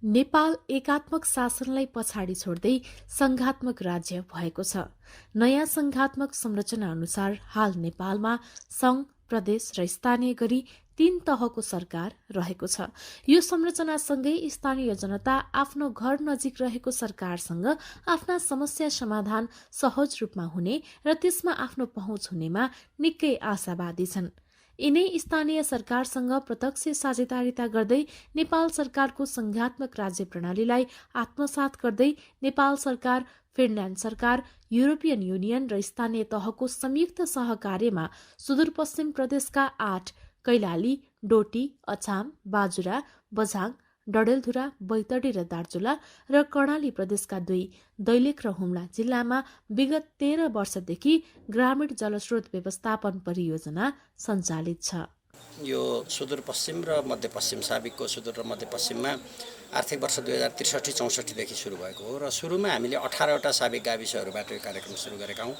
नेपाल एकात्मक शासनलाई पछाडि छोड्दै संघात्मक राज्य भएको छ। नयाँ संघात्मक संरचना अनुसार हाल नेपालमा संघ, प्रदेश र स्थानीय गरी 3 तहको सरकार रहेको छ। यो संरचनासँगै स्थानीय जनता आफ्नो घर नजिक रहेको सरकारसँग आफ्ना समस्या समाधान सहज रूपमा हुने र त्यसमा आफ्नो पहुँच हुनेमा निकै आशावादी छन्। यिनै स्थानीय सरकारसँग प्रत्यक्ष साझेदारिता गर्दै नेपाल सरकारको संघात्मक राज्य प्रणालीलाई आत्मसात गर्दै नेपाल सरकार, फिनल्याण्ड सरकार, युरोपियन युनियन र स्थानीय तहको संयुक्त सहकार्यमा सुदूरपश्चिम प्रदेशका 8 कैलाली, डोटी, अछाम, बाजुरा, बझाङ, डडेलधुरा, बैतडी र दार्चुला र कर्णाली प्रदेशका 2 दैलेख र हुम्ला जिल्लामा विगत 13 वर्षदेखि ग्रामीण जलस्रोत व्यवस्थापन परियोजना सञ्चालित छ। यो सुदूरपश्चिम र मध्यपश्चिम साबिकको सुदूर र मध्यपश्चिममा आर्थिक वर्ष 2063-64 देखि सुरु भएको हो र सुरुमा हामीले 18वटा साबिक गाविसहरूबाट यो कार्यक्रम सुरु गरेका हौँ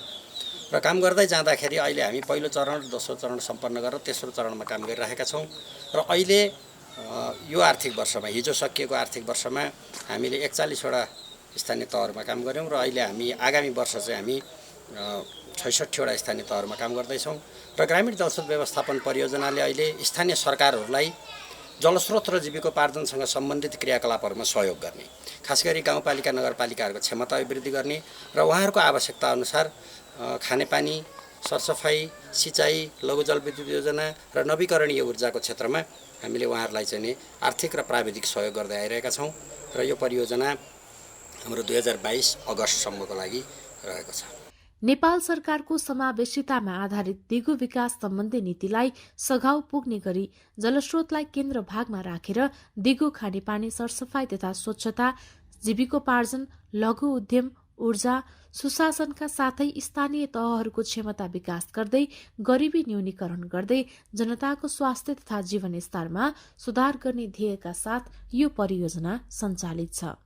र काम गर्दै जाँदाखेरि अहिले हामी पहिलो चरण, दोस्रो चरण सम्पन्न गरेर तेस्रो चरणमा काम गरिरहेका छौँ र अहिले यो आर्थिक वर्षमा, हिजो सकिएको आर्थिक वर्षमा हामीले 41वटा स्थानीय तहहरूमा काम गऱ्यौँ र अहिले हामी आगामी वर्ष चाहिँ हामी 66वटा स्थानीय तहहरूमा काम गर्दैछौँ र ग्रामीण जलस्रोत व्यवस्थापन परियोजनाले अहिले स्थानीय सरकारहरूलाई जलस्रोत र जीविकोपार्जनसँग सम्बन्धित क्रियाकलापहरूमा सहयोग गर्ने, खास गरी गाउँपालिका नगरपालिकाहरूको क्षमता अभिवृद्धि गर्ने र उहाँहरूको आवश्यकता अनुसार खानेपानी, सरसफाई, सिँचाइ, लघु जलविद्युत योजना र नवीकरणीय ऊर्जाको क्षेत्रमा हामीले उहाँहरूलाई चाहिँ आर्थिक र प्राविधिक सहयोग गर्दै आइरहेका छौँ र यो परियोजना हाम्रो 2022 अगस्तसम्मको लागि रहेको छ। नेपाल सरकारको समावेशितामा आधारित दिगो विकास सम्बन्धी नीतिलाई सघाउ पुग्ने गरी जलस्रोतलाई केन्द्र भागमा राखेर दिगो खानेपानी, सरसफाई तथा स्वच्छता, जीविकोपार्जन, लघु उद्यम, ऊर्जा, सुशासनका साथै स्थानीय तहहरूको क्षमता विकास गर्दै गरिबी न्यूनीकरण गर्दै जनताको स्वास्थ्य तथा जीवनस्तरमा सुधार गर्ने ध्येयका साथ यो परियोजना सञ्चालित छ।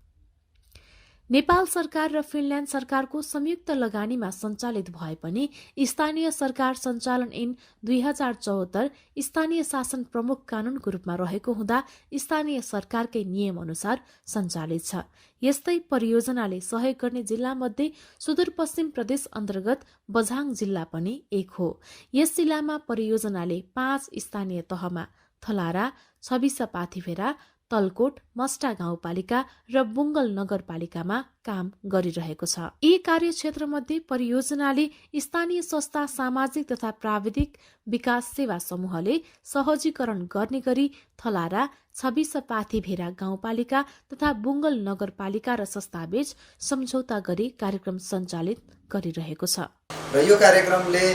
नेपाल सरकार र फिनल्याण्ड सरकारको संयुक्त लगानीमा सञ्चालित भए पनि स्थानीय सरकार सञ्चालन ऐन 2074 स्थानीय शासन प्रमुख कानूनको रूपमा रहेको हुँदा स्थानीय सरकारकै नियम अनुसार सञ्चालित छ। यस्तै परियोजनाले सहयोग गर्ने जिल्लामध्ये सुदूरपश्चिम प्रदेश अन्तर्गत बझाङ जिल्ला पनि एक हो। यस जिल्लामा परियोजनाले 5 स्थानीय तहमा थलारा, छबिसा पाथिभेरा, तलकोट, मस्टा गाउँपालिका र बुङ्गल नगरपालिकामा काम गरिरहेको छ। यी कार्यक्षेत्रमध्ये परियोजनाले स्थानीय संस्था, सामाजिक तथा प्राविधिक विकास सेवा समूहले सहजीकरण गर्ने गरी थलारा, छबिसा पाथिभेरा गाउँपालिका तथा बुङ्गल नगरपालिका र संस्थाबीच सम्झौता गरी कार्यक्रम सञ्चालित गरिरहेको छ। र यो कार्यक्रमले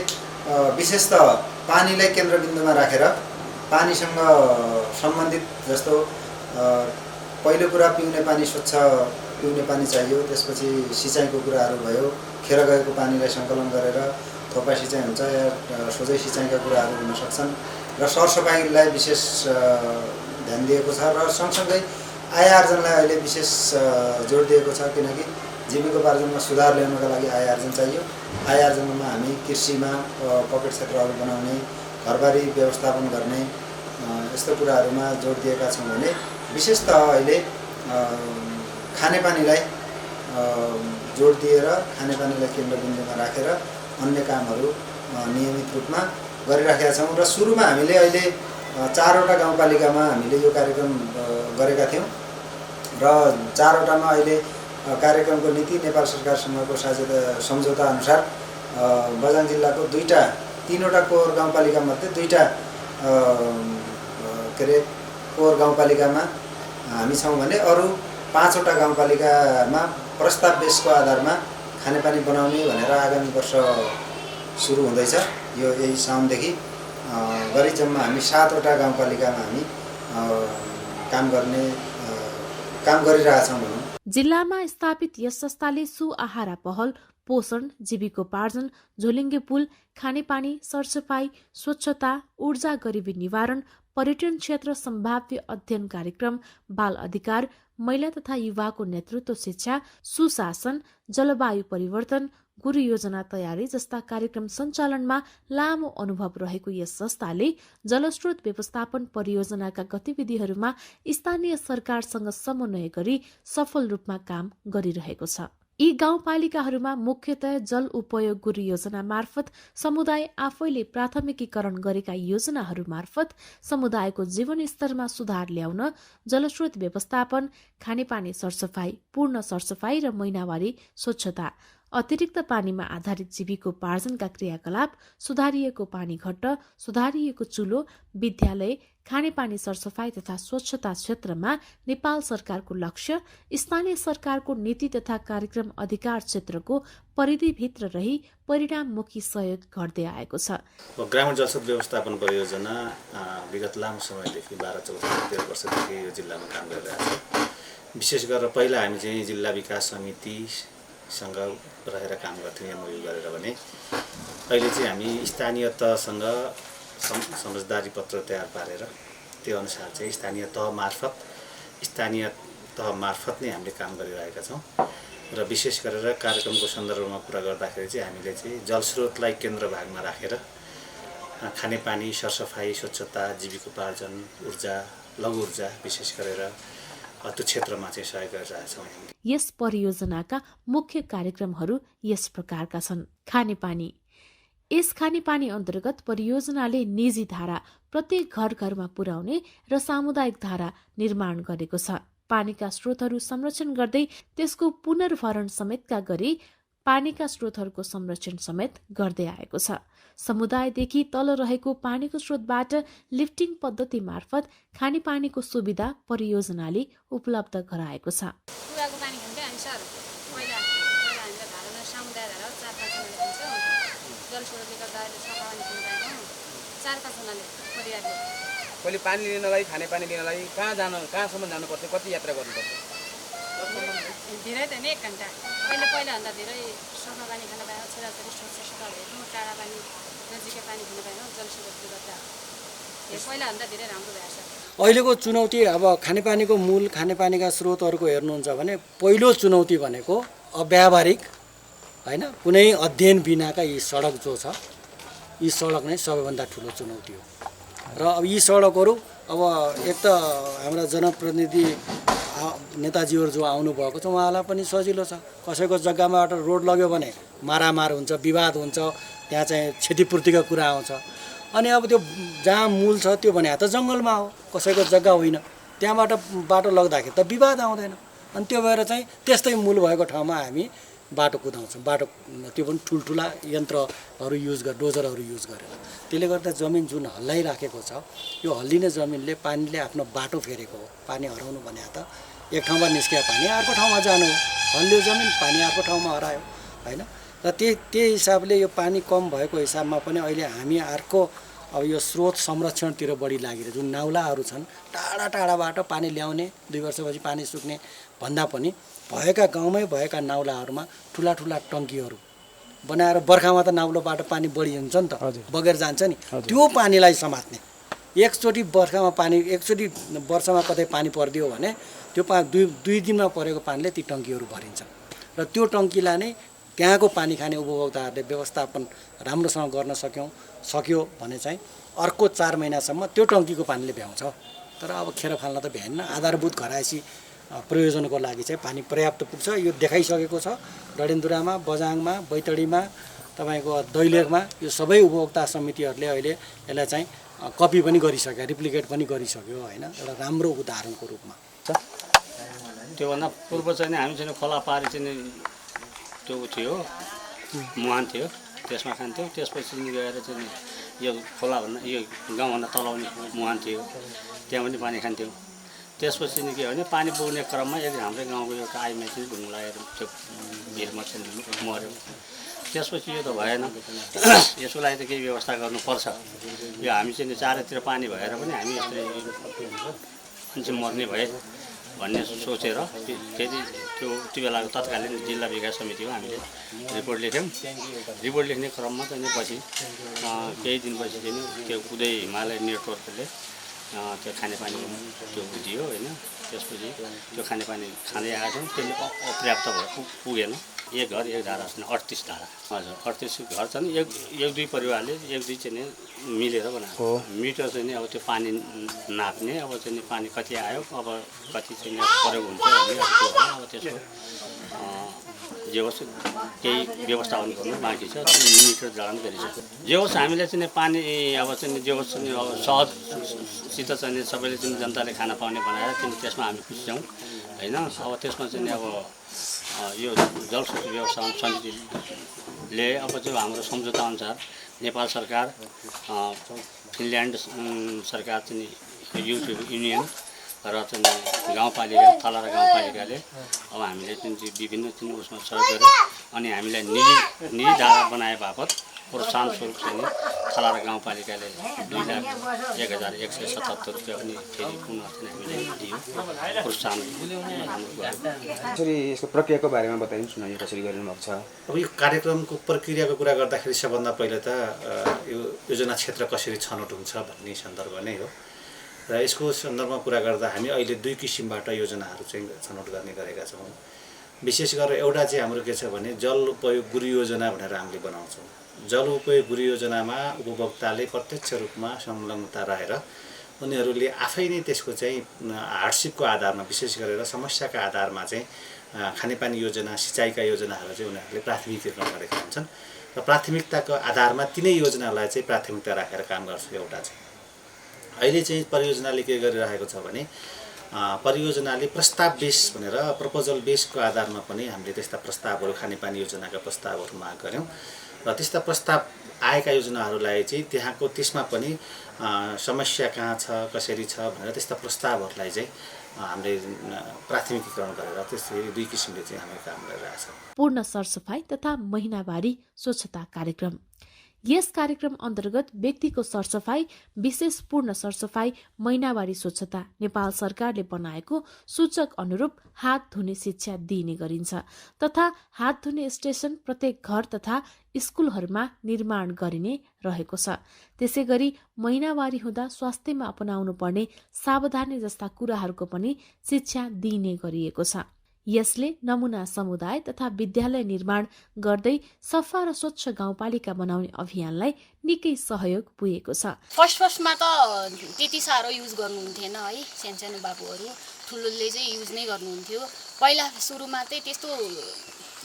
विशेषतः पानीलाई केन्द्रबिन्दुमा राखेर पानीसँग सम्बन्धित जस्तो पहिलो कुरा पिउने पानी, स्वच्छ पिउने पानी चाहियो, त्यसपछि सिँचाइको कुराहरू भयो, खेर गएको पानीलाई सङ्कलन गरेर थोपा सिँचाइ हुन्छ या सोझै सिँचाइका कुराहरू हुन सक्छन् र सरसफाइलाई विशेष ध्यान दिएको छ र सँगसँगै आय आर्जनलाई अहिले विशेष जोड दिएको छ, किनकि जीविकोपार्जनमा सुधार ल्याउनका लागि आय आर्जन चाहियो। आय आर्जनमा हामी कृषिमा पकेट क्षेत्रहरू बनाउने, घरबारी व्यवस्थापन गर्ने यस्तो कुराहरूमा जोड दिएका छौँ भने विशेषतः अहिले खानेपानीलाई जोड दिएर खानेपानीलाई केन्द्रबिन्दुमा राखेर अन्य कामहरू नियमित रूपमा गरिराखेका छौँ र सुरुमा हामीले अहिले 4वटा गाउँपालिकामा हामीले यो कार्यक्रम गरेका थियौँ र 4वटामा अहिले कार्यक्रमको नीति नेपाल सरकारसँगको सम्झौता अनुसार बझाङ जिल्लाको 3वटा कोर गाउँपालिकामध्ये 2वटा कोर गाउँपालिकामा हामी छौँ भने अरू 5वटा गाउँपालिकामा प्रस्ताव बेसको आधारमा खानेपानी बनाउने भनेर आगामी वर्ष सुरु हुँदैछ। यो यही साउनदेखि गरी जम्मा हामी 7वटा गाउँपालिकामा हामी काम गरिरहेछौँ भनौँ। जिल्लामा स्थापित यस संस्थाले सुआहारा पहल, पोषण, जीविकोपार्जन, झोलिङ्गे पुल, खानेपानी, सरसफाई, स्वच्छता, ऊर्जा गरिबी निवारण, पर्यटन क्षेत्र सम्भाव्य अध्ययन कार्यक्रम, बाल अधिकार, महिला तथा युवाको नेतृत्व शिक्षा, सुशासन, जलवायु परिवर्तन, गुरु योजना तयारी जस्ता कार्यक्रम सञ्चालनमा लामो अनुभव रहेको यस संस्थाले जलस्रोत व्यवस्थापन परियोजनाका गतिविधिहरूमा स्थानीय सरकारसँग समन्वय गरी सफल रूपमा काम गरिरहेको छ। यी गाउँपालिकाहरूमा मुख्यतया जल उपयोग गुरु योजना मार्फत समुदाय आफैले प्राथमिकीकरण गरेका योजनाहरू मार्फत समुदायको जीवनस्तरमा सुधार ल्याउन जलस्रोत व्यवस्थापन, खानेपानी सरसफाई, पूर्ण सरसफाई र महिनावारी स्वच्छता, अतिरिक्त पानीमा आधारित जीविकोपार्जनका क्रियाकलाप, सुधारिएको पानी घट्ट, सुधारिएको चुलो, विद्यालय, खानेपानी सरसफाई तथा स्वच्छता क्षेत्रमा नेपाल सरकारको लक्ष्य स्थानीय सरकारको नीति तथा कार्यक्रम अधिकार क्षेत्रको परिधिभित्र रही परिणाममुखी सहयोग गर्दै आएको छ। ग्रामीण जलस्रोत व्यवस्थापन परियोजना विगत लामो समयदेखि 12-13 वर्षदेखि यो जिल्लामा काम गरिरहेको छ। विशेष गरेर पहिला हामी चाहिँ जिल्ला विकास समितिसँग रहेर काम गर्थ्यौँ एमओयू गरेर भने अहिले चाहिँ हामी स्थानीय तहसँग समझदारी पत्र तयार पारेर त्यो अनुसार चाहिँ स्थानीय तह मार्फत नै हामीले काम गरिरहेका छौँ र विशेष गरेर कार्यक्रमको सन्दर्भमा कुरा गर्दाखेरि चाहिँ हामीले चाहिँ जलस्रोतलाई केन्द्र भागमा राखेर खानेपानी सरसफाई, स्वच्छता, जीविकोपार्जन, ऊर्जा, लघु ऊर्जा विशेष गरेर त्यो क्षेत्रमा चाहिँ सहयोग गरिरहेका छौँ। यस परियोजनाका मुख्य कार्यक्रमहरू यस प्रकारका छन्। खानेपानी। यस खानेपानी अन्तर्गत परियोजनाले निजी धारा प्रत्येक घर घरमा पुर्याउने र सामुदायिक धारा निर्माण गरेको छ। पानीका स्रोतहरू संरक्षण गर्दै त्यसको पुनर्भरण समेतका गरी पानीका स्रोतहरूको संरक्षण समेत गर्दै आएको छ। समुदायदेखि तल रहेको पानीको स्रोतबाट लिफ्टिङ पद्धति मार्फत खानेपानीको सुविधा परियोजनाले उपलब्ध गराएको छ। पहिले पानी लिनलाई, खानेपानी लिनलाई कहाँसम्म जानु पर्थ्यो, कति यात्रा गर्नु पर्थ्यो? धेरै त नि 1 घण्टा। पहिला भन्दा धेरै सफा पानी खान पाएन, छोराछोरी स्वच्छ भएको टाढा पानी नजिकै पानी खान पाएन, जलस्रोतले गर्दा पहिला भन्दा धेरै राम्रो भएको छ। अहिलेको चुनौती अब खानेपानीको मूल खानेपानीका स्रोतहरूको हेर्नुहुन्छ भने पहिलो चुनौती भनेको अव्यावहारिक हैन, कुनै अध्ययन बिनाका यी सडक जो छ, यी सडक नै सबैभन्दा ठुलो चुनौती हो। र अब यी सडकहरू अब एक त हाम्रा जनप्रतिनिधि नेताजीहरू जो आउनुभएको छ उहाँलाई पनि सजिलो छ। कसैको जग्गामाबाट रोड लग्यो भने मारामार हुन्छ, विवाद हुन्छ, त्यहाँ चाहिँ क्षतिपूर्तिका कुरा आउँछ। अनि अब त्यो जहाँ मूल छ त्यो भने त जङ्गलमा हो, कसैको जग्गा होइन, त्यहाँबाट बाटो लग्दाखेरि त विवाद आउँदैन। अनि त्यो भएर चाहिँ त्यस्तै मूल भएको ठाउँमा हामी बाटो कुदाउँछौँ। बाटो त्यो पनि ठुल्ठुला यन्त्रहरू युज गरेर, डोजरहरू युज गरेर। त्यसले गर्दा जमिन जुन हल्लाइराखेको छ, यो हल्लिने जमिनले पानीले आफ्नो बाटो फेरेको हो। पानी हराउनु भने त एक ठाउँमा निस्किया पानी अर्को ठाउँमा जानु हो, हल्लियो जमिन पानी अर्को ठाउँमा हरायो होइन। र त्यही हिसाबले यो पानी कम भएको हिसाबमा पनि अहिले हामी अर्को अब यो स्रोत संरक्षणतिर बढी लागिरहेको, जुन नाउलाहरू छन् टाढा टाढाबाट पानी ल्याउने, 2 वर्षपछि पानी सुक्ने भन्दा पनि भएका गाउँमै भएका नाउलाहरूमा ठुला ठुला टङ्कीहरू बनाएर बर्खामा त नाउलोबाट पानी बढी हुन्छ नि त, बगेर जान्छ नि, त्यो पानीलाई समात्ने। एकचोटि बर्खामा पानी, एकचोटि वर्षमा कतै पानी परिदियो भने त्यो दुई दिनमा परेको पानीले ती टङ्कीहरू भरिन्छन्। र त्यो टङ्कीलाई नै त्यहाँको पानी खाने उपभोक्ताहरूले व्यवस्थापन राम्रोसँग गर्न सक्यो भने चाहिँ अर्को 4 महिनासम्म त्यो टङ्कीको पानीले भ्याउँछ। तर अब खेर फाल्न त भ्याएन। आधारभूत घरायसी प्रयोजनको लागि चाहिँ पानी पर्याप्त पुग्छ, यो देखाइसकेको छ। डडेलधुरामा, बझाङमा, बैतडीमा, तपाईँको दैलेखमा यो सबै उपभोक्ता समितिहरूले अहिले यसलाई चाहिँ कपी पनि गरिसक्यो, रिप्लिकेट पनि गरिसक्यो होइन, एउटा राम्रो उदाहरणको रूपमा। त्योभन्दा पूर्व चाहिँ हामी चाहिँ खोला पारी चाहिँ त्यो थियो, मुहान थियो, त्यसमा खान्थ्यो। त्यसपछि गएर चाहिँ यो खोलाभन्दा यो गाउँभन्दा तलाउने मुहान थियो, त्यहाँ पनि पानी खान्थ्यो। त्यसपछि के भने पानी पुग्ने क्रममा यदि हाम्रो गाउँको एउटा आइमा चाहिँ ढुङ्गा लागेर त्यो भिरमा चाहिँ मऱ्यो। त्यसपछि यो त भएन, यसको लागि त केही व्यवस्था गर्नुपर्छ। यो हामी चाहिँ चारैतिर पानी भएर पनि हामी यस्तै मान्छे मर्ने भए भन्ने सोचेर फेरि त्यो बेलाको तत्कालीन जिल्ला विकास समिति हो, हामीले रिपोर्ट लेख्यौँ। रिपोर्ट लेख्ने क्रममा चाहिँ पछि केही दिनपछि चाहिँ त्यो उदय हिमालय नेटवर्कले त्यो खानेपानी त्यो दियो होइन। त्यसपछि त्यो खानेपानी खाँदै आएका छौँ, त्यसले अपर्याप्त भयो, पुगेन। एक घर एक धारा छन् 38 धारा हजुर 38 घर छन् एक दुई परिवारले एक दुई चाहिँ मिलेर बनाएको मिटर चाहिँ अब त्यो पानी नाप्ने अब चाहिँ पानी कति आयो अब कति चाहिँ प्रयोग हुन्छ भन्ने अब त्यो होला अब त्यसको जे होस् केही व्यवस्थापन गर्नु बाँकी छ मिटर जडान गरिसक्यो जे होस् हामीले चाहिँ पानी अब चाहिँ जे होस् अब सहजसित चाहिँ सबैले चाहिँ जनताले खाना पाउने बनाएर चाहिँ त्यसमा हामी खुसी छौँ होइन अब त्यसमा चाहिँ अब यो जलस्रोत व्यवस्थापन समितिले अब चाहिँ हाम्रो सम्झौताअनुसार नेपाल सरकार फिनल्यान्ड सरकार चाहिँ युनियन र चाहिँ गाउँपालिका थलारा गाउँपालिकाले अब हामीले चाहिँ विभिन्न चाहिँ उसमा सहयोग गर्यो अनि हामीलाई निजी धारा बनाए बापत प्रोत्साहन स्वरूप चाहिँ थलारा गाउँपालिकाले 2,01,177 रुपियाँ पनि फेरि पुनः चाहिँ हामीलाई दियो प्रोत्साहन यसरी यसको प्रक्रियाको बारेमा बताइदिनुहोस् न यो कसरी गरिनुभएको छ अब यो कार्यक्रमको प्रक्रियाको कुरा गर्दाखेरि सबभन्दा पहिला त यो योजना क्षेत्र कसरी छनौट हुन्छ भन्ने सन्दर्भ नै हो र यसको सन्दर्भमा कुरा गर्दा हामी अहिले 2 किसिमबाट योजनाहरू चाहिँ छनौट गर्ने गरेका छौँ विशेष गरेर एउटा चाहिँ हाम्रो के छ भने जल उपयोग गुरु योजना भनेर हामीले बनाउँछौँ जल उपयोग गुरु योजनामा उपभोक्ताले प्रत्यक्ष रूपमा संलग्नता रहेर उनीहरूले आफै नै त्यसको चाहिँ हार्डसिपको आधारमा विशेष गरेर समस्याका आधारमा चाहिँ खानेपानी योजना सिँचाइका योजनाहरू चाहिँ उनीहरूले प्राथमिकीकरण गरेका हुन्छन् र प्राथमिकताको आधारमा तिनै योजनालाई चाहिँ प्राथमिकता राखेर काम गर्छ एउटा चाहिँ अहिले चाहिँ परियोजनाले के गरिरहेको छ भने परियोजनाले प्रस्ताव बेस भनेर प्रपोजल बेसको आधारमा पनि हामीले त्यस्ता प्रस्तावहरू खानेपानी योजनाका प्रस्तावहरू माग गऱ्यौँ र त्यस्ता प्रस्ताव आएका योजनाहरूलाई चाहिँ त्यहाँको त्यसमा पनि समस्या कहाँ छ कसरी छ भनेर त्यस्ता प्रस्तावहरूलाई चाहिँ हामीले प्राथमिकीकरण गरेर त्यसरी 2 किसिमले चाहिँ हामीले काम गरिरहेका छौँ पूर्ण सरसफाई तथा महिनावारी स्वच्छता कार्यक्रम यस कार्यक्रम अन्तर्गत व्यक्तिको सरसफाई विशेष पूर्ण सरसफाई महिनावारी स्वच्छता नेपाल सरकारले बनाएको सूचक अनुरूप हात धुने शिक्षा दिइने गरिन्छ तथा हात धुने स्टेशन प्रत्येक घर तथा स्कुलहरूमा निर्माण गरिने रहेको छ त्यसैगरी महिनावारी हुँदा स्वास्थ्यमा अपनाउनु पर्ने सावधानी जस्ता कुराहरूको पनि शिक्षा दिइने गरिएको छ यसले नमुना समुदाय तथा विद्यालय निर्माण गर्दै सफा र स्वच्छ गाउँपालिका बनाउने अभियानलाई निकै सहयोग पुगेको छ फर्स्टमा त त्यति साह्रो युज गर्नुहुन्थेन है सानो बाबुहरू ठुलोले चाहिँ युज नै गर्नुहुन्थ्यो पहिला सुरुमा चाहिँ त्यस्तो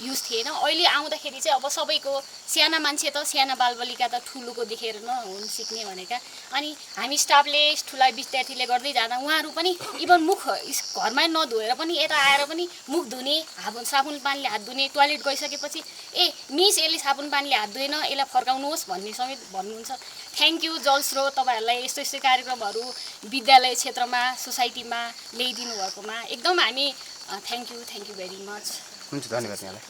युज थिएन अहिले आउँदाखेरि चाहिँ अब सबैको साना मान्छे त साना बालबालिका त ठुलोको देखेर न हुन सिक्ने भनेका अनि हामी स्टाफले ठुला विद्यार्थीले गर्दै जाँदा उहाँहरू पनि इभन मुख घरमै नधोएर पनि यता आएर पनि मुख धुने साबुन पानीले हात धुने टोयलेट गइसकेपछि मिस यसले साबुन पानीले हात धुएन यसलाई फर्काउनुहोस् भन्ने समेत भन्नुहुन्छ थ्याङ्क यू जलस्रोत तपाईँहरूलाई यस्तो यस्तो कार्यक्रमहरू विद्यालय क्षेत्रमा सोसाइटीमा ल्याइदिनु भएकोमा एकदम हामी थ्याङ्क यू भेरी मच हुन्छ धन्यवाद यहाँलाई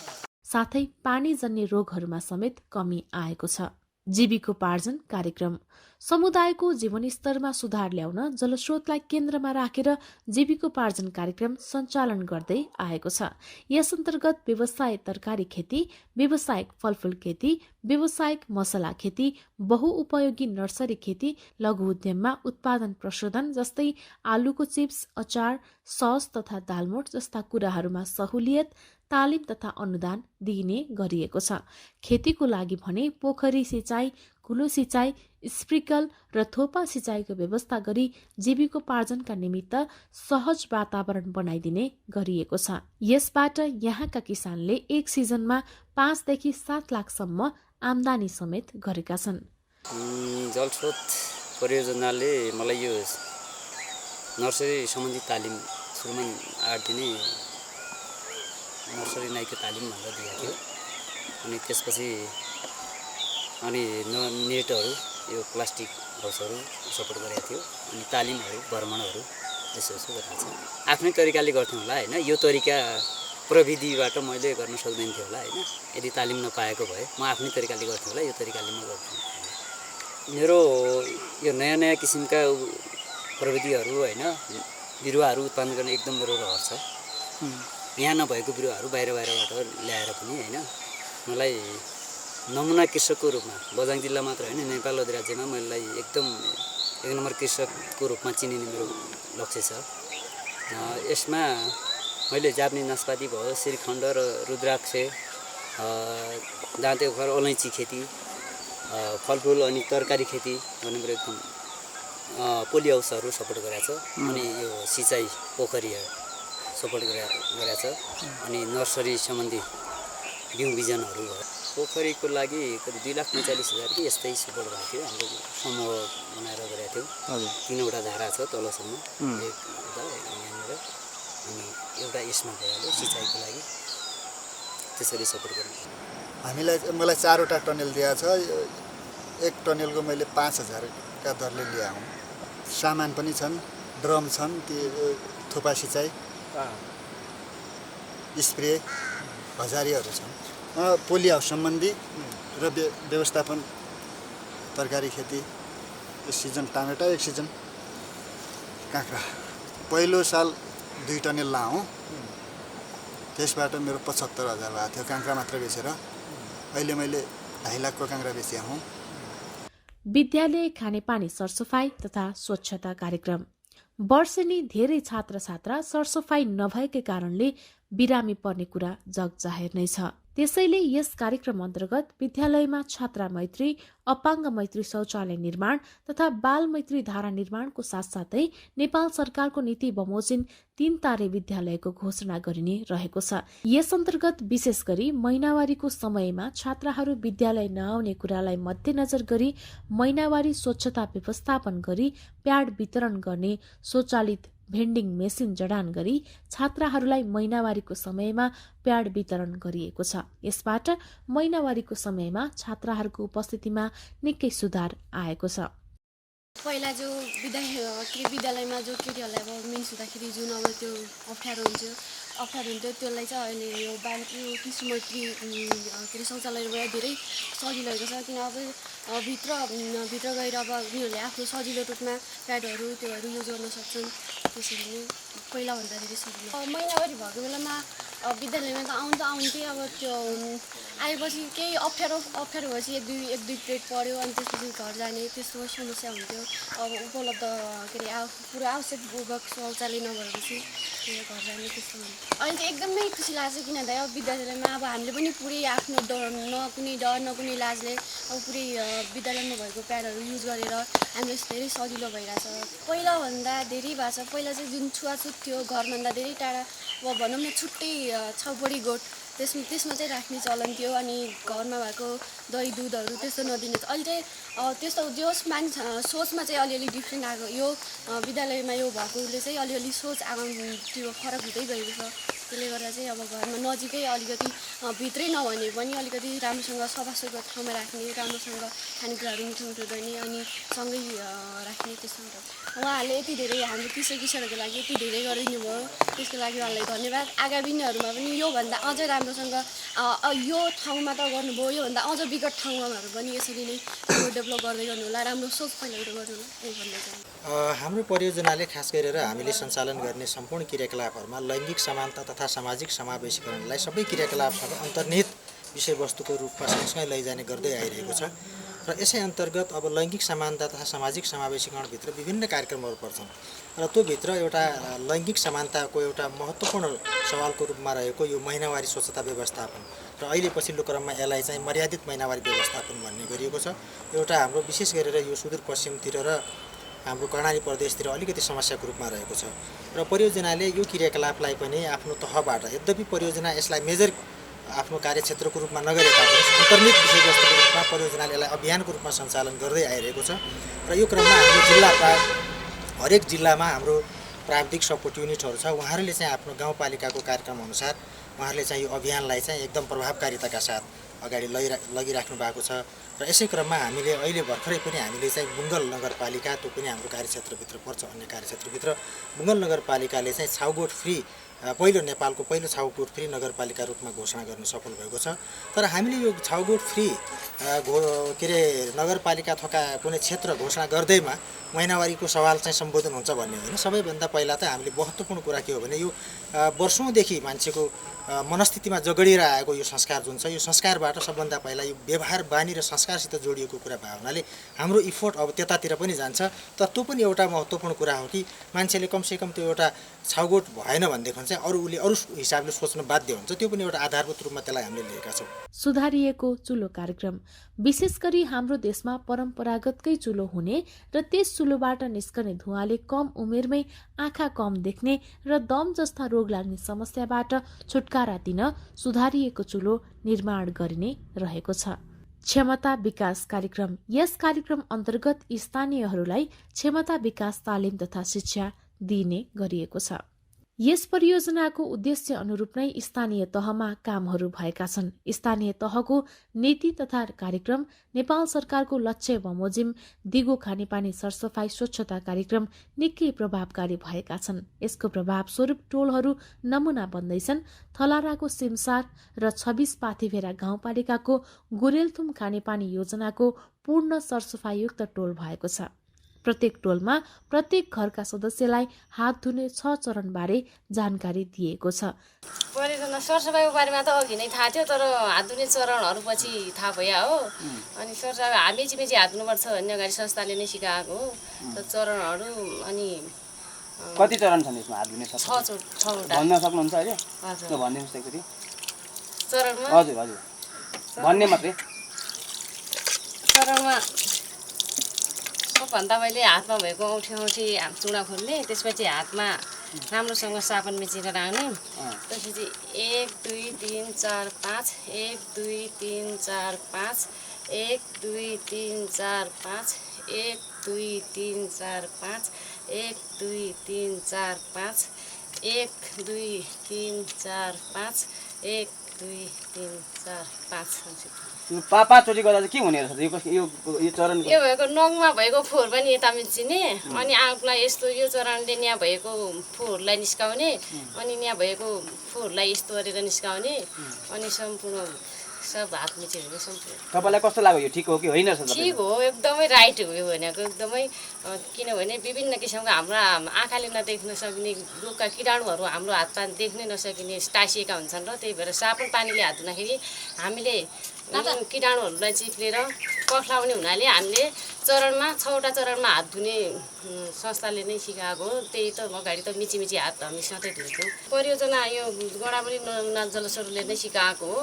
साथै पानीजन्य रोगहरूमा समेत कमी आएको छ जीविकोपार्जन कार्यक्रम समुदायको जीवनस्तरमा सुधार ल्याउन जलस्रोतलाई केन्द्रमा राखेर जीविकोपार्जन कार्यक्रम सञ्चालन गर्दै आएको छ यस अन्तर्गत व्यवसाय तरकारी खेती व्यावसायिक फलफूल खेती व्यावसायिक मसला खेती बहुउपयोगी नर्सरी खेती लघु उद्यममा उत्पादन प्रशोधन जस्तै आलुको चिप्स अचार सस तथा दालमोट जस्ता कुराहरूमा सहुलियत तालिम तथा अनुदान दिइने गरिएको छ खेतीको लागि भने पोखरी सिँचाइ कुलो सिँचाइ स्प्रिकल र थोपा सिँचाइको व्यवस्था गरी जीविकोपार्जनका निमित्त सहज वातावरण बनाइदिने गरिएको छ यसबाट यहाँका किसानले एक सिजनमा 5 देखि 7 लाखसम्म आम्दानी समेत गरेका छन् जलस्रोत परियोजनाले मलाई यो नर्सरी सम्बन्धी तालिम सुरुमा 8 दिने नर्सरी नाइको तालिम भनेर दिएको थियो अनि त्यसपछि अनि नेटहरू यो प्लास्टिक हाउसहरू सपोर्ट गरेको थियो अनि तालिमहरू भ्रमणहरू यसो गरेको छ आफ्नै तरिकाले गर्थ्यौँ होला होइन यो तरिका प्रविधिबाट मैले गर्न सक्दैन थियो होला होइन यदि तालिम नपाएको भए म आफ्नै तरिकाले गर्थेँ होला यो तरिकाले म गर्थेँ मेरो यो नयाँ नयाँ किसिमका प्रविधिहरू होइन बिरुवाहरू उत्पादन गर्न एकदम मेरो रहर छ यहाँ नभएको बिरुवाहरू बाहिरबाट ल्याएर पनि होइन मलाई नमुना कृषकको रूपमा बझाङ जिल्ला मात्र होइन नेपाल अधिराज्यमा मलाई एकदम 1 नम्बर कृषकको रूपमा चिनिने मेरो लक्ष्य छ यसमा मैले जापानी नासपाती भयो श्रीखण्ड र रुद्राक्ष दाँते घर अलैँची खेती, फलफुल अनि तरकारी खेती भन्ने कुरो एकदम पोली हाउसहरू सपोर्ट गरेको छ। अनि यो सिँचाइ पोखरी सपोर्ट गरेको छ। अनि नर्सरी सम्बन्धी बिउ बिजनहरू भयो। पोखरीको लागि करिब 2,39,000 कि यस्तै सपोर्ट भएको थियो। हाम्रो समूह बनाएर गरेको थियौँ। 3वटा धारा छ तलसम्म, एउटा यहाँनिर अनि एउटा यसमा भइहाल्यो सिँचाइको लागि त्यसरी सपोर्ट गर्नु। मलाई 4वटा टनेल दिएको छ। एक टनेलको मैले 5,000 का दरले ल्याएँ। सामान पनि छन्, ड्रम छन्, ती थोपा सिँचाइ, स्प्रे, हजारीहरू छन्। पोली हाउस सम्बन्धी र व्यवस्थापन, तरकारी खेती, एक सिजन टमाटा, एक सिजन काँक्रा। पहिलो साल 2 टनेल लाउँ, त्यसबाट मेरो 75,000 भएको थियो काँक्रा मात्र बेचेर। अहिले मैले 2.5 लाखको काँक्रा बेचेँ हुँ। विद्यालय खानेपानी सरसफाई तथा स्वच्छता कार्यक्रम। वर्षेनी धेरै छात्र छात्रा सरसफाई नभएकै कारणले बिरामी पर्ने कुरा जग जाहेर नै छ। त्यसैले यस कार्यक्रम अन्तर्गत विद्यालयमा छात्रा मैत्री, अपाङ्ग मैत्री शौचालय निर्माण तथा बाल मैत्री धारा निर्माणको साथसाथै नेपाल सरकारको नीति बमोजिम 3 तारे विद्यालयको घोषणा गरिने रहेको छ। यस अन्तर्गत विशेष गरी महिनावारीको समयमा छात्राहरू विद्यालय नआउने कुरालाई मध्यनजर गरी महिनावारी स्वच्छता व्यवस्थापन गरी प्याड वितरण गर्ने स्वचालित भेन्डिङ मेसिन जडान गरी छात्राहरूलाई महिनावारीको समयमा प्याड वितरण गरिएको छ। यसबाट महिनावारीको समयमा छात्राहरूको उपस्थितिमा निकै सुधार आएको छ। पहिला जो विद्यालयमा जो केटीहरूलाई अब मिन्स हुँदाखेरि जुन अब त्यो अप्ठ्यारो हुन्थ्यो त्यसलाई चाहिँ अहिले यो कृषि मैत्री के अरे शौचालयबाट धेरै सजिलो भएको छ। किन अब भित्र गएर अब उनीहरूले आफ्नो सजिलो रूपमा प्याडहरू त्योहरू युज गर्न सक्छन्। त्यसरी नै पहिलाभन्दा धेरै सजिलो। महिनावारी भएको बेलामा विद्यालयमा त आउँथेँ। अब त्यो आएपछि केही अप्ठ्यारो भएपछि एक दुई प्लेट पढ्यो अनि त्यसपछि घर जाने त्यस्तो समस्या हुन्थ्यो। अब उपलब्ध के अरे पुरा आवश्यक शौचालय नभएपछि घर जाने त्यस्तो हुन्थ्यो। अहिले चाहिँ एकदमै खुसी लाग्छ किनभने अब विद्यालयमा अब हामीले पनि पुरै आफ्नो न कुनै डर न कुनै लाजले अब पुरै विद्यालयमा भएको प्याडहरू युज गरेर हामीलाई धेरै सजिलो भइरहेछ। पहिलाभन्दा धेरै भएको छ। पहिला चाहिँ जुन छुवाछुत थियो घरभन्दा धेरै टाढा अब भनौँ न छुट्टै छाउपडी गोठ त्यसमा चाहिँ राख्ने चलन थियो। अनि घरमा भएको दही दुधहरू त्यस्तो नदिने। अहिले चाहिँ त्यस्तो जोस सोचमा चाहिँ अलिअलि डिफ्रेन्ट आएको। यो विद्यालयमा यो भएकोले चाहिँ अलिअलि सोच त्यो फरक हुँदै गएको छ। त्यसले गर्दा चाहिँ अब घरमा नजिकै अलिकति भित्रै नभने पनि अलिकति राम्रोसँग सफासुग्घर ठाउँमा राख्ने, राम्रोसँग खानेकुराहरू मिठो गर्ने अनि सँगै राख्ने त्यस्तो उहाँहरूले यति धेरै हाम्रो किशोरहरूको लागि यति धेरै गरिदिनु भयो। त्यसको लागि उहाँलाई धन्यवाद। आगामी दिनहरूमा पनि योभन्दा अझ राम्रोसँग यो ठाउँमा त गर्नुभयो, योभन्दा अझ विकट ठाउँमाहरू पनि यसरी नै डेभलप गर्दै गर्नु होला, राम्रो सोच पहिलाबाट गर्नु होला यही भन्न चाहन्छु। हाम्रो परियोजनाले खास गरेर हामीले सञ्चालन गर्ने सम्पूर्ण क्रियाकलापहरूमा लैङ्गिक समानता तथा सामाजिक समावेशीकरणलाई सबै क्रियाकलापसँग अन्तर्निहित विषयवस्तुको रूपमा सँगसँगै लैजाने गर्दै आइरहेको छ। र यसै अन्तर्गत अब लैङ्गिक समानता तथा सामाजिक समावेशीकरणभित्र विभिन्न कार्यक्रमहरू पर्छन् र त्योभित्र एउटा लैङ्गिक समानताको एउटा महत्त्वपूर्ण सवालको रूपमा रहेको यो महिनावारी स्वच्छता व्यवस्थापन र अहिले पछिल्लो क्रममा यसलाई चाहिँ मर्यादित महिनावारी व्यवस्थापन भन्ने गरिएको छ। एउटा हाम्रो विशेष गरेर यो सुदूरपश्चिमतिर र हाम्रो कर्णाली प्रदेशतिर अलिकति समस्याको रूपमा रहेको छ र परियोजनाले यो क्रियाकलापलाई पनि आफ्नो तहबाट, यद्यपि परियोजना यसलाई मेजर आफ्नो कार्यक्षेत्रको रूपमा नगरे तापनि अन्तर्निहित विषयवस्तुको रूपमा परियोजनाले यसलाई अभियानको रूपमा सञ्चालन गर्दै आइरहेको छ र यो क्रममा हाम्रो हरेक जिल्लामा हाम्रो प्राविधिक सपोर्ट युनिटहरू छ। उहाँहरूले चाहिँ आफ्नो गाउँपालिकाको कार्यक्रम अनुसार उहाँहरूले चाहिँ यो अभियानलाई चाहिँ एकदम प्रभावकारिताका साथ अगाडि लगिराख्नु भएको छ र यसै क्रममा हामीले अहिले भर्खरै पनि हामीले चाहिँ बुङ्गल नगरपालिका, त्यो पनि हाम्रो कार्यक्षेत्रभित्र पर्छ, अन्य कार्यक्षेत्रभित्र बुङ्गल नगरपालिकाले चाहिँ छाउगोठ फ्री नेपालको पहिलो छाउगोठ फ्री नगरपालिका रूपमा घोषणा गर्न सफल भएको छ। तर हामीले यो छाउगोठ फ्री के अरे नगरपालिका अथवा कुनै क्षेत्र घोषणा गर्दैमा महिनावारीको सवाल चाहिँ सम्बोधन हुन्छ भन्ने होइन। सबैभन्दा पहिला त हामीले महत्त्वपूर्ण कुरा के हो भने यो वर्षौँदेखि मान्छेको मनस्थितिमा जगडिएर आएको यो संस्कार जुन छ, यो संस्कारबाट सबभन्दा पहिला यो व्यवहार बानी र संस्कारसित जोडिएको कुरा भएको हुनाले हाम्रो इफोर्ट अब त्यतातिर पनि जान्छ। तर त्यो पनि एउटा महत्त्वपूर्ण कुरा हो कि मान्छेले कमसेकम त्यो एउटा छाउगोठ भएन भनेदेखि चाहिँ उसले अरू हिसाबले सोच्न बाध्य हुन्छ। त्यो पनि एउटा आधारभूत रूपमा त्यसलाई हामीले लिएका छौँ। सुधारिएको चुलो कार्यक्रम विशेष गरी हाम्रो देशमा परम्परागतकै चुलो हुने र त्यस चुलोबाट निस्कने धुवाले कम उमेरमै आँखा कम देख्ने र दम जस्ता रोग लाग्ने समस्याबाट छुटकारा दिन सुधारिएको चुलो निर्माण गरिने रहेको छ। क्षमता विकास कार्यक्रम यस कार्यक्रम अन्तर्गत स्थानीयहरूलाई क्षमता विकास तालिम तथा शिक्षा दिइने गरिएको छ। यस परियोजनाको उद्देश्य अनुरूप नै स्थानीय तहमा कामहरू भएका छन्। स्थानीय तहको नीति तथा कार्यक्रम नेपाल सरकारको लक्ष्य बमोजिम दिगो खानेपानी सरसफाई स्वच्छता कार्यक्रम निकै प्रभावकारी भएका छन्। यसको प्रभाव स्वरूप टोलहरू नमुना बन्दैछन्। थलाराको सिमसार र 26 पाथिभेरा गाउँपालिकाको गुरेलथुम खानेपानी योजनाको पूर्ण सरसफाईयुक्त टोल भएको छ। प्रत्येक टोलमा प्रत्येक घरका सदस्यलाई हात धुने 6 चरणबारे जानकारी दिएको छ। परियोजना सरसफाइको बारेमा त अघि नै थाहा थियो, तर हात धुने चरणहरू पछि थाहा भयो हो। अनि सरसफाइ हामी मेची हात धुनुपर्छ भन्ने अगाडि संस्थाले नै सिकाएको हो। त चरणहरू अनि कति चरण छन् यसमा हात धुने? 6वटा भन्न सक्नुहुन्छ अहिले? हजुर त्यो भनिदिनुहोस् एकचोटि। चरणमा हजुर हजुर भन्ने मात्रै। चरणमा सबभन्दा पहिले हातमा भएको औँठी चुडा खोल्ने, त्यसपछि हातमा राम्रोसँग साबुन मिचेर राख्ने, त्यसपछि 1 2 3 4 5 1 2 3 4 5 1 2 3 4 5 1 2 3 4 5 1 2 3 4 5 1 2 3 4 5 1 2 3 4 5 पाँचचोटि गर्दा चाहिँ के हुने रहेछ? यो चरण यो भएको नङमा भएको फोहोर पनि यता मिचिने, अनि आफूलाई यस्तो यो चरणले यहाँ भएको फोहोरलाई निस्काउने, अनि यहाँ भएको फोहोरलाई यस्तो गरेर निस्काउने, अनि सम्पूर्ण सब हात मिच्यो भने सम्पूर्ण। तपाईँलाई कस्तो लाग्यो? यो ठिक हो कि होइन? ठिक हो, एकदमै राइट हो यो भनेको, एकदमै। किनभने विभिन्न किसिमका हाम्रा आँखाले नदेख्न सक्ने रोगका किटाणुहरू हाम्रो हातमा देख्नै नसकिने टाँसिएका हुन्छन् र त्यही भएर साबुन पानीले हात धुँदाखेरि हामीले किटाणुहरूलाई चिप्लेर पख्लाउने हुनाले हामीले चरणमा 6वटा चरणमा हात धुने संस्थाले नै सिकाएको हो। त्यही त अगाडि त मिची हात हामी सधैँ धुन्छौँ। परियोजना यो गडाबडी नल जलस्रोतले नै सिकाएको हो।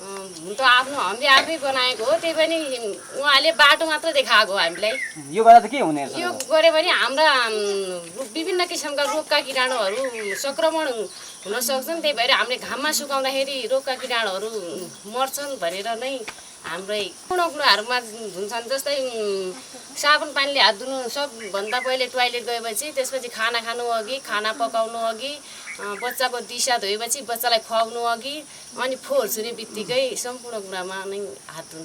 हुन त हामीले आफै बनाएको हो, त्यही पनि उहाँले बाटो मात्र देखाएको हो हामीलाई। यो गर्दा चाहिँ के हुने? यो गऱ्यो भने हाम्रा विभिन्न किसिमका रोगका किटाणुहरू सङ्क्रमण हुन सक्छन्। त्यही भएर हामीले घाममा सुकाउँदाखेरि रोगका किटाणुहरू मर्छन् भनेर नै हाम्रै पूर्ण कुराहरूमा हुन्छन्। जस्तै साबुन पानीले हात धुनु सबभन्दा पहिले टोयलेट गएपछि, त्यसपछि खाना खानु अघि, खाना पकाउनु अघि, बच्चाको दिसा धोएपछि, बच्चालाई खुवाउनु अघि, अनि फोहोर छुने बित्तिकै सम्पूर्ण कुरामा नै हात धुनु।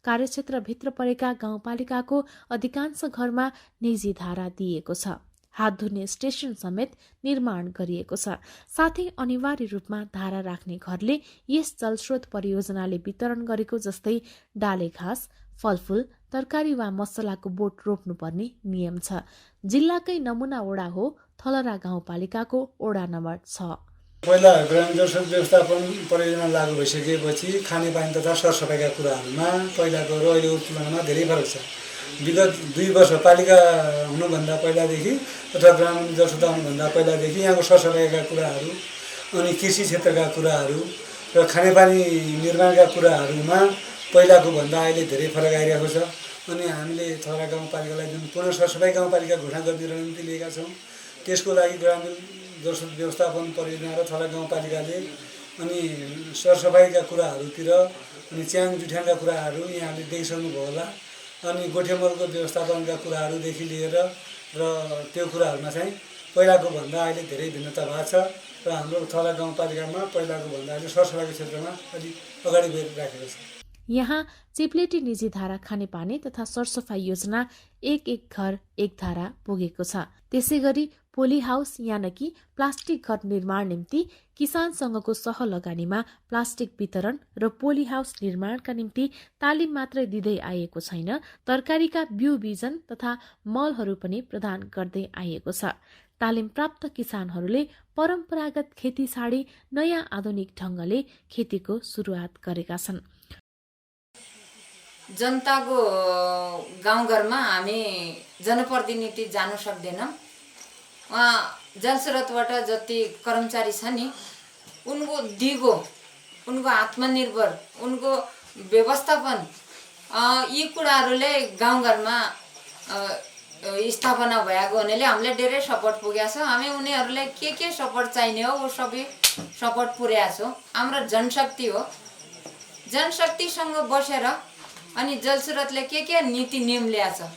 कार्यक्षेत्रभित्र परेका गाउँपालिकाको अधिकांश घरमा निजी धारा दिएको छ। हात धुने स्टेसन समेत निर्माण गरिएको छ। साथै अनिवार्य रूपमा धारा राख्ने घरले यस जलस्रोत परियोजनाले वितरण गरेको जस्तै डाले घाँस, फलफूल, तरकारी वा मसलाको बोट रोप्नुपर्ने नियम छ। जिल्लाकै नमुना ओडा हो थलरा गाउँपालिकाको ओडा नम्बर 6। पहिला ग्रामीण जलस्रोत व्यवस्थापन परियोजना लागू भइसकेपछि खानेपानी तथा सरसफाइका कुराहरूमा पहिलाको र अहिलेको तुलनामा धेरै फरक छ। विगत 2 वर्ष पालिका हुनुभन्दा पहिलादेखि अथवा ग्रामीण जलस्रोत आउनुभन्दा पहिलादेखि यहाँको सरसफाइका कुराहरू, अनि कृषि क्षेत्रका कुराहरू र खानेपानी निर्माणका कुराहरूमा पहिलाको भन्दा अहिले धेरै फरक आइरहेको छ। अनि हामीले थला गाउँपालिकालाई जुन पुनः सरसफाइ गाउँपालिका घोषणा गर्ने रणनीति लिएका छौँ, त्यसको लागि ग्रामीण जलस्रोत व्यवस्थापन परियोजना र थला गाउँपालिकाले अनि सरसफाइका कुराहरूतिर अनि च्याङ जुठ्याङका कुराहरू यहाँले देखिसक्नुभयो होला। अनि गोठेमलको व्यवस्थापनका कुराहरूदेखि लिएर र त्यो कुराहरूमा चाहिँ पहिलाको भन्दा अहिले धेरै भिन्नता भएको छ र हाम्रो थला गाउँपालिकामा पहिलाको भन्दा अहिले सरसफाइको क्षेत्रमा अलिक अगाडि बढिराखेको छ। यहाँ चिप्लेटी निजी धारा खानेपानी तथा सरसफाई योजना एक घर एक धारा पुगेको छ। त्यसै गरी पोली हाउस यानकि प्लास्टिक घर निर्माण निम्ति किसानसँगको सहलगानीमा प्लास्टिक वितरण र पोली हाउस निर्माणका निम्ति तालिम मात्रै दिँदै आएको छैन, तरकारीका बिउ बिजन तथा मलहरू पनि प्रदान गर्दै आएको छ। तालिम प्राप्त किसानहरूले परम्परागत खेती छाडी नयाँ आधुनिक ढङ्गले खेतीको सुरुवात गरेका छन्। जनताको गाउँघरमा हामी जनप्रतिनिधि जानु सक्दैनौँ। उहाँ जलस्रोतबाट जति कर्मचारी छ नि उनको दिगो, उनको आत्मनिर्भर, उनको व्यवस्थापन यी कुराहरूले गाउँघरमा स्थापना भएको हुनाले हामीलाई धेरै सपोर्ट पुगेको छ। हामी उनीहरूलाई के सपोर्ट चाहिने हो वो सबै सपोर्ट पुर्याएको छौँ। हाम्रो जनशक्ति हो, जनशक्तिसँग बसेर अनि जलस्रोतले के नीति नियम ल्याएको छ,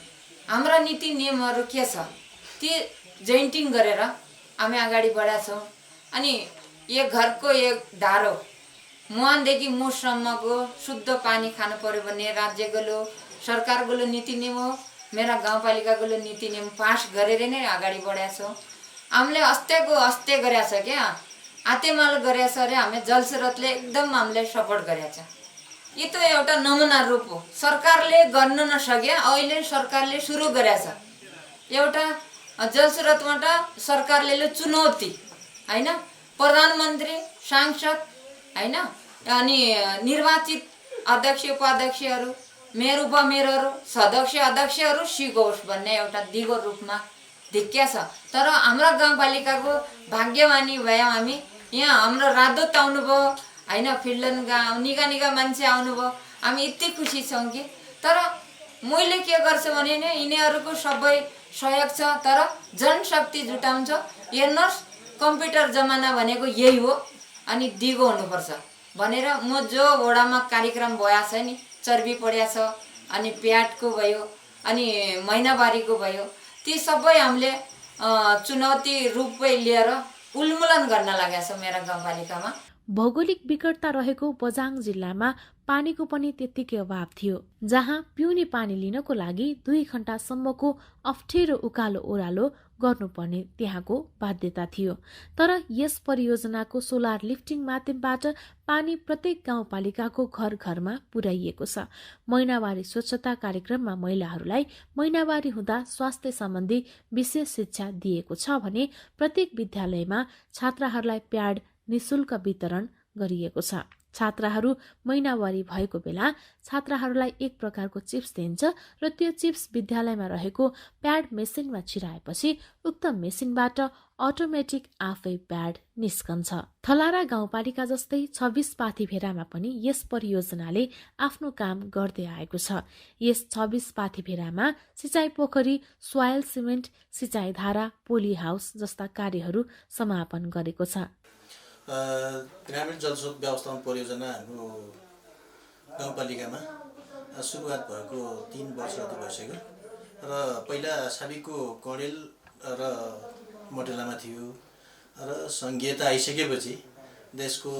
हाम्रा नीति नियमहरू के छ ती जोइन्टिङ गरेर हामी अगाडि बढाएको छौँ। अनि एक घरको एक धारो मुहानदेखि मुसम्मको शुद्ध पानी खानु पर्यो भने राज्यको सरकारको नीति नियम हो, मेरा गाउँपालिकाको नीति नियम पास गरेर नै अगाडि बढाएको छौँ। हामीले अस्ते गरेको छ क्या, आतेमाल गरेको छ अरे हामी जलस्रोतले एकदम हामीले सपोर्ट गरेको छ। यो त एउटा नमुना रूप हो, सरकारले गर्न नसके अहिले सरकारले सुरु गरेको छ। एउटा जलस्रोतबाट सरकारले चुनौती हैन, प्रधानमन्त्री, सांसद हैन, अनि निर्वाचित अध्यक्ष उपाध्यक्षहरू, मेयर उपमेयरहरू, सदस्य अध्यक्षहरू सिकोस् भन्ने एउटा दिगो रूपमा देखिया छ। तर हाम्रो गाउँपालिकाको भाग्यमानी भयौँ हामी, यहाँ हाम्रो राजदूत आउनुभयो हैन, फिल्डनका निका मान्छे आउनुभयो, हामी यति खुसी छौँ कि। तर मैले के गर्छु भने नि यिनीहरूको सबै सहयोग छ, तर जनशक्ति जुटाउँछ। हेर्नुहोस् कम्प्युटर जमाना भनेको यही हो, अनि दिगो हुनुपर्छ भनेर म जो वडामा कार्यक्रम भया छ नि, चर्बी पड्या छ, अनि प्याटको भयो, अनि महिनावारीको भयो, ती सबै हामीले चुनौती रूपै लिएर उन्मूलन गर्न लागेको छ मेरा गाउँपालिकामा। भौगोलिक विकटता रहेको बझाङ जिल्लामा पानीको पनि त्यत्तिकै अभाव थियो, जहाँ पिउने पानी लिनको लागि 2 घण्टासम्मको अप्ठ्यारो उकालो ओह्रालो गर्नुपर्ने त्यहाँको बाध्यता थियो। तर यस परियोजनाको सोलर लिफ्टिङ माध्यमबाट पानी प्रत्येक गाउँपालिकाको घर घरमा पुर्याइएको छ। महिनावारी स्वच्छता कार्यक्रममा महिलाहरूलाई महिनावारी हुँदा स्वास्थ्य सम्बन्धी विशेष शिक्षा दिएको छ भने प्रत्येक विद्यालयमा छात्राहरूलाई प्याड निशुल्क वितरण गरिएको छ। छात्राहरू महिनावारी भएको बेला छात्राहरूलाई एक प्रकारको चिप्स दिइन्छ र त्यो चिप्स विद्यालयमा रहेको प्याड मेसिनमा छिराएपछि उक्त मेसिनबाट अटोमेटिक आफै प्याड निस्कन्छ। थलारा गाउँपालिका जस्तै 26 पाथीभेरामा पनि यस परियोजनाले आफ्नो काम गर्दै आएको छ। यस 26 पाथीभेरामा सिँचाइ पोखरी, सोयल सिमेन्ट, सिँचाइ धारा, पोली हाउस जस्ता कार्यहरू समापन गरेको छ। ग्रामीण जलस्रोत व्यवस्थापन परियोजना हाम्रो गाउँपालिकामा सुरुवात भएको 3 वर्ष जति भइसक्यो र पहिला साबिकको कडेल र मोटेलामा थियो र सङ्घीयता आइसकेपछि देशको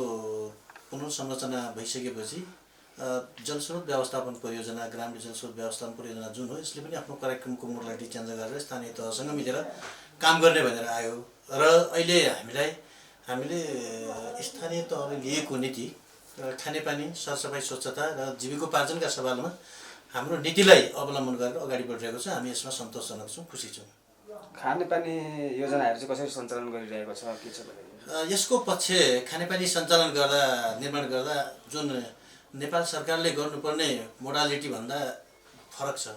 पुनर्संरचना भइसकेपछि जलस्रोत व्यवस्थापन परियोजना, ग्रामीण जलस्रोत व्यवस्थापन परियोजना जुन हो, यसले पनि आफ्नो कार्यक्रमको मोडलिटी चेन्ज गरेर स्थानीय तहसँग मिलेर काम गर्ने भनेर आयो। र अहिले हामीले स्थानीय तहले लिएको नीति र खानेपानी, सरसफाइ, स्वच्छता र जीविकोपार्जनका सवालमा हाम्रो नीतिलाई अवलम्बन गरेर अगाडि बढिरहेको छ। हामी यसमा सन्तोषजनक छौँ, खुसी छौँ। खानेपानी योजनाहरू चाहिँ कसरी सञ्चालन गरिरहेको छ, के छ भने यसको पक्ष खानेपानी सञ्चालन गर्दा, निर्माण गर्दा जुन नेपाल सरकारले गर्नुपर्ने मोडालिटी भन्दा फरक छ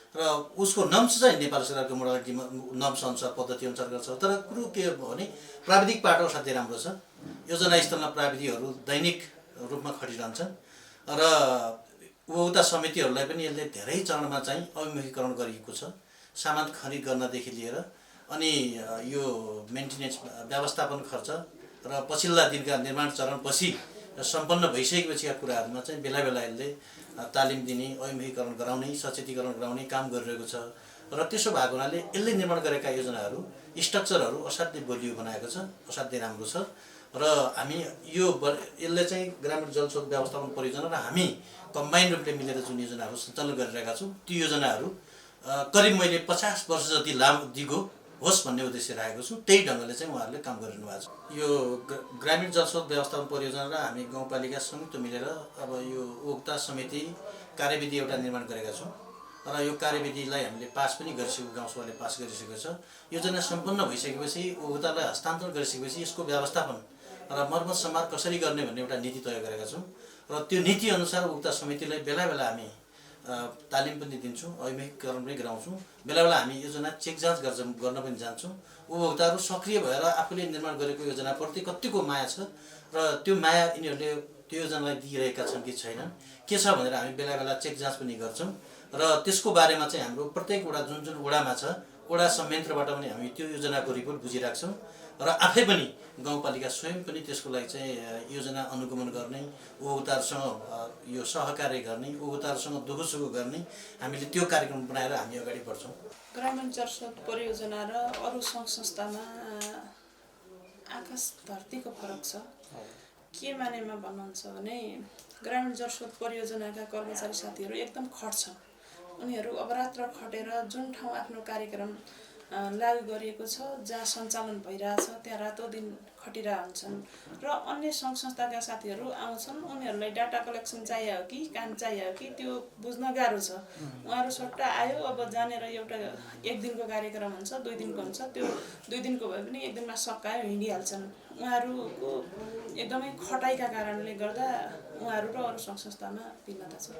र उसको नम्स चाहिँ नेपाल सरकारको मोडालिटी नम्स अनुसार, पद्धति अनुसार गर्छ। तर कुरो के हो भने प्राविधिक पाटो असाध्यै राम्रो छ। योजना स्तरमा प्राविधिकहरू दैनिक रूपमा खटिरहन्छन् र उपभोक्ता समितिहरूलाई पनि यसले धेरै चरणमा चाहिँ अभिमुखीकरण गरिएको छ। सामान खरिद गर्नदेखि लिएर अनि यो मेन्टेनेन्स व्यवस्थापन खर्च र पछिल्ला दिनका निर्माण चरणपछि सम्पन्न भइसकेपछिका कुराहरूमा चाहिँ बेला बेला यसले तालिम दिने, अभिमुखीकरण गराउने, सचेतीकरण गराउने काम गरिरहेको छ। र त्यसो भएको हुनाले यसले निर्माण गरेका योजनाहरू, स्ट्रक्चरहरू असाध्यै बलियो बनाएको छ, असाध्यै राम्रो छ। र हामी यसले चाहिँ ग्रामीण जलस्रोत व्यवस्थापन परियोजना र हामी कम्बाइन रूपले मिलेर जुन योजनाहरू सञ्चालन गरिरहेका छौँ, ती योजनाहरू करिब मैले 50 वर्ष जति लामो दिगो होस् भन्ने उद्देश्य राखेको छु। त्यही ढङ्गले चाहिँ उहाँहरूले काम गरिरहनु भएको छ। यो ग्रामीण जलस्रोत व्यवस्थापन परियोजना र हामी गाउँपालिका संयुक्त मिलेर अब यो उपभोक्ता समिति कार्यविधि एउटा निर्माण गरेका छौँ र यो कार्यविधिलाई हामीले पास पनि गरिसकेको, गाउँसभाले पास गरिसकेको छ। योजना सम्पन्न भइसकेपछि उपभोक्तालाई हस्तान्तरण गरिसकेपछि यसको व्यवस्थापन र मर्मत सम्हार कसरी गर्ने भन्ने एउटा नीति तय गरेका छौँ र त्यो नीति अनुसार उपभोक्ता समितिलाई बेला बेला हामी तालिम पनि दिन्छौँ, ऐमिकरण पनि गराउँछौँ। बेला बेला हामी योजना चेक जाँच गर्न पनि जान्छौँ। उपभोक्ताहरू सक्रिय भएर आफूले निर्माण गरेको योजनाप्रति कतिको माया छ र त्यो माया यिनीहरूले त्यो योजनालाई दिइरहेका छन् कि छैनन् के छ भनेर हामी बेला बेला चेक जाँच पनि गर्छौँ र त्यसको बारेमा चाहिँ हाम्रो प्रत्येक वडा जुन वडामा छ वडा संयन्त्रबाट पनि हामी त्यो योजनाको रिपोर्ट बुझिराख्छौँ र आफै पनि गाउँपालिका स्वयं पनि त्यसको लागि चाहिँ योजना अनुगमन गर्ने, उपभोक्ताहरूसँग यो सहकार्य गर्ने, उपभोक्ताहरूसँग दुःखसुख गर्ने हामीले त्यो कार्यक्रम बनाएर हामी अगाडि बढ्छौँ। ग्रामीण जलस्रोत परियोजना र अरू सङ्घ संस्थामा आकाश धरतीको फरक छ। के मानेमा भन्नुहुन्छ भने ग्रामीण जलस्रोत परियोजनाका कर्मचारी साथीहरू एकदम खट्छन्। उनीहरू अवरात्र खटेर जुन ठाउँ आफ्नो कार्यक्रम लागू गरिएको छ, जहाँ सञ्चालन भइरहेछ त्यहाँ रातो दिन खटिरहेका हुन्छन् र अन्य सङ्घ संस्थाका साथीहरू आउँछन्। उनीहरूलाई डाटा कलेक्सन चाहियो कि काम चाहियो कि त्यो बुझ्न गाह्रो छ। उहाँहरू सट्टा आयो, अब जानेर एउटा 1 दिनको कार्यक्रम हुन्छ, 2 दिनको हुन्छ, त्यो 2 दिनको भए पनि 1 दिनमा सकायो हिँडिहाल्छन्। उहाँहरूको एकदमै खटाइका कारणले गर्दा उहाँहरू र अरू सङ्घ संस्थामा भिन्नता छ।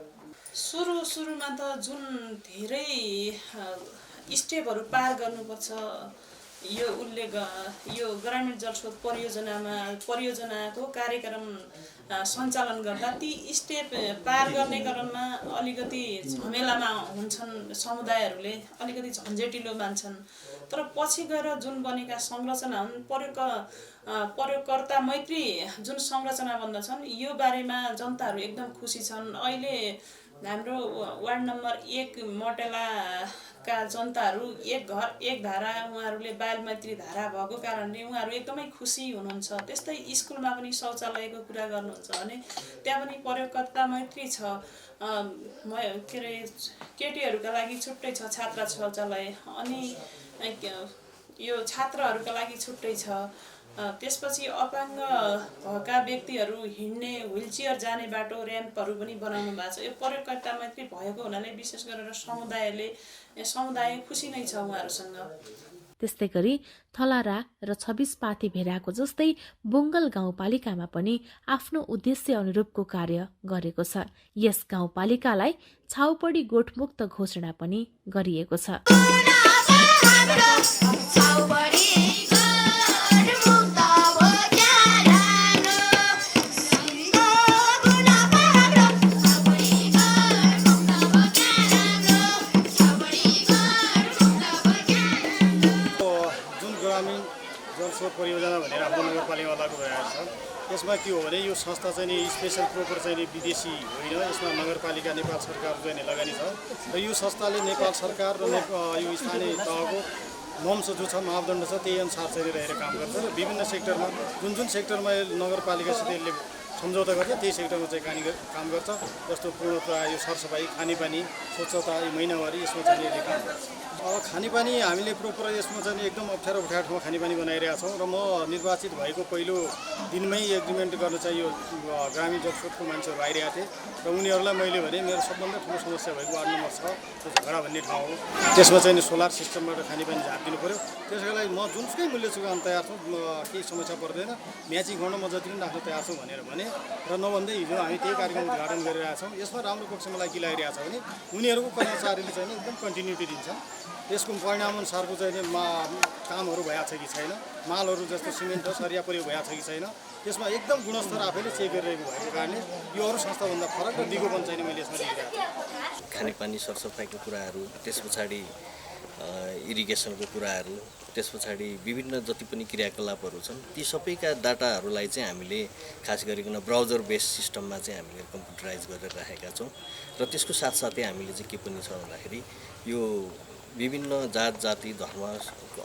सुरुमा त जुन धेरै स्टेपहरू पार गर्नुपर्छ यो ग्रामीण जलस्रोत परियोजनाको कार्यक्रम सञ्चालन गर्दा ती स्टेप पार गर्ने क्रममा अलिकति झमेलामा हुन्छन्। समुदायहरूले अलिकति झन्झटिलो मान्छन्। तर पछि गएर जुन बनेका संरचना हुन्, प्रयोगकर्ता मैत्री जुन संरचना बन्दछन्, यो बारेमा जनताहरू एकदम खुसी छन्। अहिले हाम्रो वार्ड नम्बर 1 मटेलाका जनताहरू एक घर एक धारा, उहाँहरूले बाल मैत्री धारा भएको कारणले उहाँहरू एकदमै खुसी हुनुहुन्छ। त्यस्तै स्कुलमा पनि शौचालयको कुरा गर्नुहुन्छ भने त्यहाँ पनि प्रयोगकर्ता मैत्री छ। के अरे केटीहरूका लागि छुट्टै छ छात्रा शौचालय, अनि यो छात्रहरूका लागि छुट्टै छ। त्यसपछि अपाङ्ग भएका व्यक्तिहरू हिँड्ने व्हिलचेयर जाने बाटो र्याम्पहरू पनि बनाउनु भएको छ। यो प्रयोगकर्ता मैत्री भएको हुनाले विशेष गरेर समुदाय खुसी नै छ उहाँहरूसँग। त्यस्तै गरी थलारा र 26 पाथी भेडाको जस्तै बुङ्गल गाउँपालिकामा पनि आफ्नो उद्देश्य अनुरूपको कार्य गरेको छ। यस गाउँपालिकालाई छाउपडी गोठमुक्त घोषणा पनि गरिएको छ। परियोजना भनेर हाम्रो नगरपालिकामा लागू भइरहेको छ। यसमा के हो भने यो संस्था चाहिँ नि स्पेसल प्रोपर चाहिँ नि विदेशी होइन, यसमा नगरपालिका नेपाल सरकार चाहिँ लगानी छ र यो संस्थाले नेपाल सरकार र यो स्थानीय तहको नम्स जो छ, मापदण्ड छ, त्यही अनुसार चाहिँ रहेर काम गर्छ र विभिन्न सेक्टरमा जुन सेक्टरमा नगरपालिकासित यसले सम्झौता गर्छ त्यही सेक्टरमा चाहिँ काम गर्छ। जस्तो पूर्णतः यो सरसफाइ, खानेपानी, स्वच्छता, यो महिनावारी यसमा चाहिँ यसले काम गर्छ। अब खानेपानी हामीले प्रोपर यसमा चाहिँ एकदम अप्ठ्यारो ठाउँमा खानेपानी बनाइरहेका छौँ र म निर्वाचित भएको पहिलो दिनमै एग्रिमेन्ट गर्न चाहिँ यो ग्रामीण जलस्रोतको मान्छेहरू आइरहेका थिए र उनीहरूलाई मैले भने मेरो सबभन्दा ठुलो समस्या भएको वार्ड नम्बर 6 त्यो झगडा भन्ने ठाउँ हो। त्यसमा चाहिँ सोलर सिस्टमबाट खानेपानी झापिदिनु पऱ्यो। त्यसको लागि म जुनसुकै मूल्य चुकाउन तयार छु, केही समस्या पर्दैन, म्याचिङ गर्न म जति पनि राख्न तयार छु भनेर भने र नभन्दै हिजो हामी त्यही कार्यक्रम उद्घाटन गरिरहेका छौँ। यसमा राम्रो पक्ष मलाई के लागिरहेको छ भने उनीहरूको कर्मचारीले चाहिँ एकदम कन्टिन्युटी दिन्छ। यसको परिणामअनुसारको चाहिँ कामहरू भएको छ कि छैन, मालहरू जस्तो सिमेन्ट र सरिया प्रयोग भएको छ कि छैन, त्यसमा एकदम गुणस्तर आफैले चेक गरिरहेको भएको कारणले यो अरू संस्थाभन्दा फरक र दिगोपन चाहिँ मैले यसमा देखिरहेको छु। खानेपानी सरसफाइको कुराहरू, त्यस पछाडि इरिगेसनको कुराहरू, त्यस पछाडि विभिन्न जति पनि क्रियाकलापहरू छन् ती सबैका डाटाहरूलाई चाहिँ हामीले खास गरिकन ब्राउजर बेस सिस्टममा चाहिँ हामीले कम्प्युटराइज गरेर राखेका छौँ र त्यसको साथसाथै हामीले चाहिँ के पनि छ भन्दाखेरि यो विभिन्न जात जाति धर्म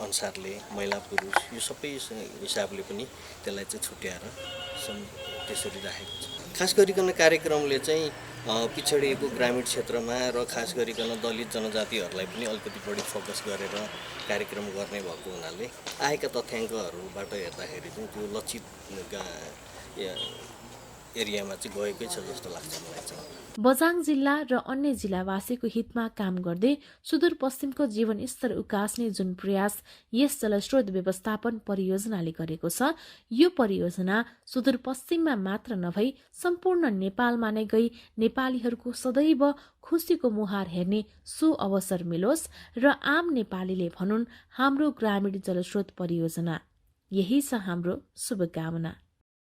अनुसारले महिला पुरुष यो सबै हिसाबले पनि त्यसलाई चाहिँ छुट्याएर त्यसरी राखेको छ। खास गरिकन कार्यक्रमले चाहिँ पिछडिएको ग्रामीण क्षेत्रमा र खास गरिकन दलित जनजातिहरूलाई पनि अलिकति बढी फोकस गरेर कार्यक्रम गर्ने भएको हुनाले आएका तथ्याङ्कहरूबाट हेर्दाखेरि चाहिँ त्यो लक्षित एरियामा चाहिँ गएकै छ जस्तो लाग्छ मलाई चाहिँ। बझाङ जिल्ला र अन्य जिल्लावासीको हितमा काम गर्दै सुदूरपश्चिमको जीवनस्तर उकास्ने जुन प्रयास यस जलस्रोत व्यवस्थापन परियोजनाले गरेको छ, यो परियोजना सुदूरपश्चिममा मात्र नभई सम्पूर्ण नेपालमा नै गई नेपालीहरूको सदैव खुसीको मुहार हेर्ने सो अवसर मिलोस् र आम नेपालीले भनुन् हाम्रो ग्रामीण जलस्रोत परियोजना। यही छ हाम्रो शुभकामना।